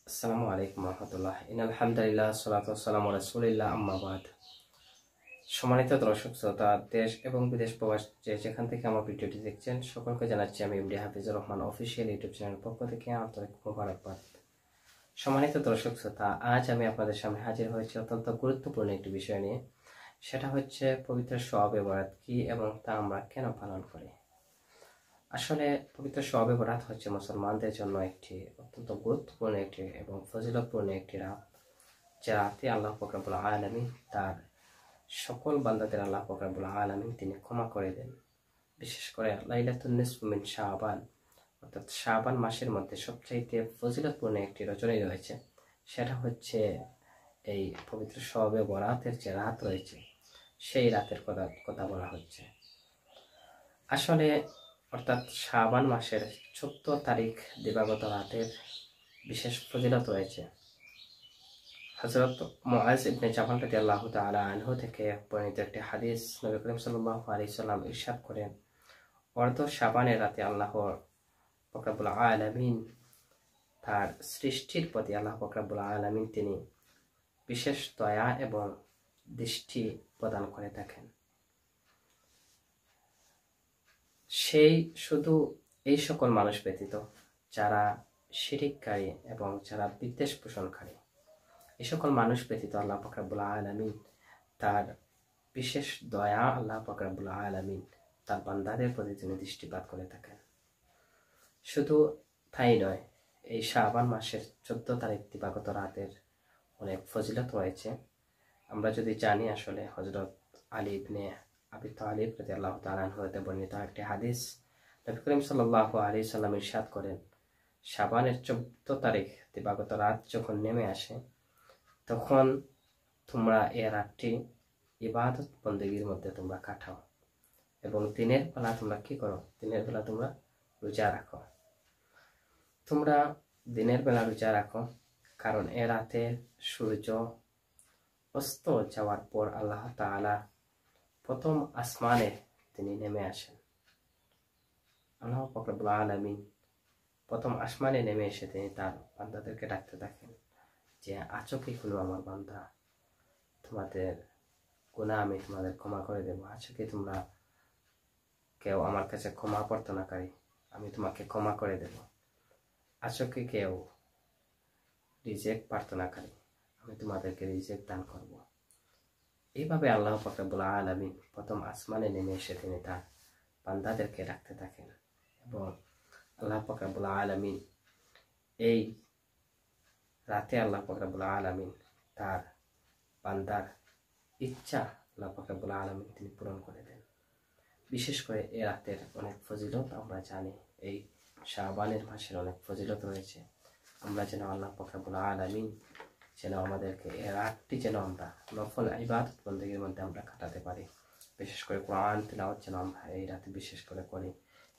আসসালামু আলাইকুম রহমতুল্লাহ। আলহামদুলিল্লাহ, সালাতু ওয়াসসালামু আলা রাসূলিল্লাহ, আম্মা বাদ। সম্মানিত দর্শক শ্রোতা, দেশ এবং বিদেশ প্রবাস যে যেখান থেকে আমার ভিডিওটি দেখছেন, সকলকে জানাচ্ছি আমি MD Hafizur Rahman official YouTube channel পক্ষ থেকে আন্তরিক মোবারকবাদ। সম্মানিত দর্শক শ্রোতা, আজ আমি আপনাদের সামনে হাজির হয়েছি অত্যন্ত গুরুত্বপূর্ণ একটি বিষয় নিয়ে। সেটা হচ্ছে পবিত্র শবে বরাত কি এবং তা আমরা কেন পালন করি। আসলে পবিত্র শবে বরাত হচ্ছে মুসলমানদের জন্য একটি অত্যন্ত গুরুত্বপূর্ণ একটি এবং ফজিলতপূর্ণ একটি রাত, যে রাতে আল্লাহ পাক রব্বুল আলামিন তার সকল বান্দাদের আল্লাহ পাক রব্বুল আলামিন তিনি ক্ষমা করে দেন। বিশেষ করে লাইলাতুন নিসফ মিন শাবান, অর্থাৎ শাবান মাসের মধ্যে সবচাইতে ফজিলতপূর্ণ একটি রজনী রয়েছে, সেটা হচ্ছে এই পবিত্র শবে বরাতের যে রাত রয়েছে, সেই রাতের কথা বলা হচ্ছে। আসলে অর্থাৎ শাবান মাসের 14 তারিখ দিবাগত রাতের বিশেষ ফজিলত রয়েছে। হযরত মুআজ ইবনে জাবাল রাদিয়াল্লাহু তাআলা আনহু থেকে বর্ণিত একটি হাদিস, নবী করিম সাল্লাল্লাহু আলাইহি সাল্লাম ইরশাদ করেন, অর্ধ শাবানের রাতে আল্লাহ পাক রব্বুল আলামিন তার সৃষ্টির প্রতি আল্লাহ পাক রব্বুল আলামিন তিনি বিশেষ দয়া এবং দৃষ্টি প্রদান করে থাকেন। সেই শুধু এই সকল মানুষ ব্যতীত যারা শিরিককারী এবং যারা বিদ্বেষ পোষণকারী, এই সকল মানুষ ব্যতীত আল্লাহ পাক রব্বুল আলামিন তার বিশেষ দয়া আল্লাহ পাক রব্বুল আলামিন তার বান্দাদের প্রতি তিনি দৃষ্টিপাত করে থাকেন। শুধু তাই নয়, এই শাবান মাসের 14 তারিখ দিবাগত রাতের অনেক ফজিলত রয়েছে। আমরা যদি জানি, আসলে হযরত আলী ইবনে আবি তালিব রাদিয়াল্লাহু তাআলা আনহু হতে বর্ণিত একটি হাদিস, নবী করিম সাল্লাল্লাহু আলাইহি সাল্লাম ইরশাদ করেন, শাবানের 14 তারিখ দিবাগত রাত যখন নেমে আসে, তখন তোমরা এই রাতটি ইবাদত বন্দেগীর মধ্যে তোমরা কাটাও এবং দিনের বেলা তোমরা কি করো? দিনের বেলা তোমরা রোজা রাখো। তোমরা দিনের বেলা রোজা রাখো, কারণ এ রাতে সূর্য অস্ত যাওয়ার পর আল্লাহ তাআলা প্রথম আসমানে তিনি নেমে আসেন। আল্লাহ পাক রব্বুল আলামিন প্রথম আসমানে নেমে এসে তিনি তার বান্দাদেরকে ডাকতে থাকেন যে, আছো কি কোনো আমার বান্দা, তোমাদের গুনাহ আমি তোমাদের ক্ষমা করে দেব। আছো কি তোমরা কেউ আমার কাছে ক্ষমা প্রার্থনাকারী, আমি তোমাকে ক্ষমা করে দেব। আছো কি কেউ রিজেক প্রার্থনাকারী, আমি তোমাদেরকে রিজেক দান করব। এইভাবে আল্লাহ পাক রব্বুল আলামিন প্রথম আসমানে নেমে এসে তিনি তার বান্দাদেরকে ডাকতে থাকেন এবং আল্লাহ পাক রব্বুল আলামিন এই রাতে আল্লাহ পাক রব্বুল আলামিন তার বান্দার ইচ্ছা আল্লাহ পাক রব্বুল আলামিন তিনি পূরণ করে দেন। বিশেষ করে এই রাতের অনেক ফজিলত আমরা জানি, এই শাবানের মাসের অনেক ফজিলত রয়েছে। আমরা যেন আল্লাহ পাক রব্বুল আলামিন যেন আমাদেরকে এই রাতটি যেন আমরা নফল ইবাদত বন্দেগীর মধ্যে আমরা কাটাতে পারি। বিশেষ করে কোরআন তিলাওয়াত যেন আমরা এই রাতে বিশেষ করে করি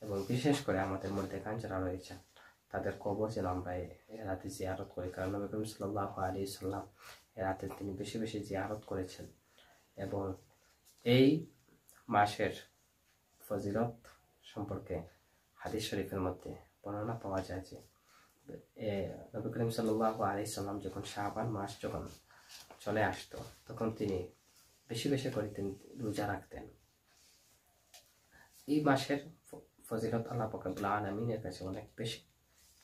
এবং বিশেষ করে আমাদের মধ্যে যারা রয়েছেন তাদের কবর যেন আমরা এই রাতে জিয়ারত করি, কারণ নবী করিম সাল্লাল্লাহু আলাইহি সাল্লাম এই রাতে তিনি বেশি বেশি জিয়ারত করেছেন। এবং এই মাসের ফজিলত সম্পর্কে হাদিস শরীফের মধ্যে বর্ণনা পাওয়া যায় যে, নবী করিম সাল্লাল্লাহু আলাইহি সাল্লাম যখন শাবান মাস যখন চলে আসতো, তখন তিনি বেশি বেশি করে তিনি রোজা রাখতেন। এই মাসের ফজিলত আল্লাহ পাক রব্বুল আলামিনের কাছে অনেক বেশি,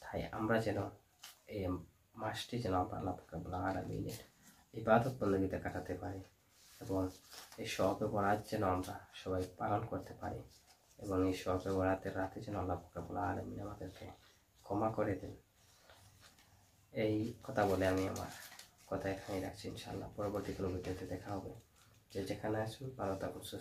তাই আমরা যেন এই মাসটি যেন আমরা আল্লাহ পাক রব্বুল আলামিনের ইবাদত বন্দেগীতে কাটাতে পারি এবং এই শবে বরাত যেন আমরা সবাই পালন করতে পারি এবং এই শবে বরাতের রাতে যেন আল্লাহ পাক রব্বুল আলামিন আমাদেরকে ক্ষমা করে দেন। এই কথা বলে আমি আমার কথা এখানেই রাখছি। ইনশাআল্লাহ পরবর্তী কোনো ভিডিওতে দেখা হবে। যে যেখানে আসুন, ভালো থাকুন, সুস্থ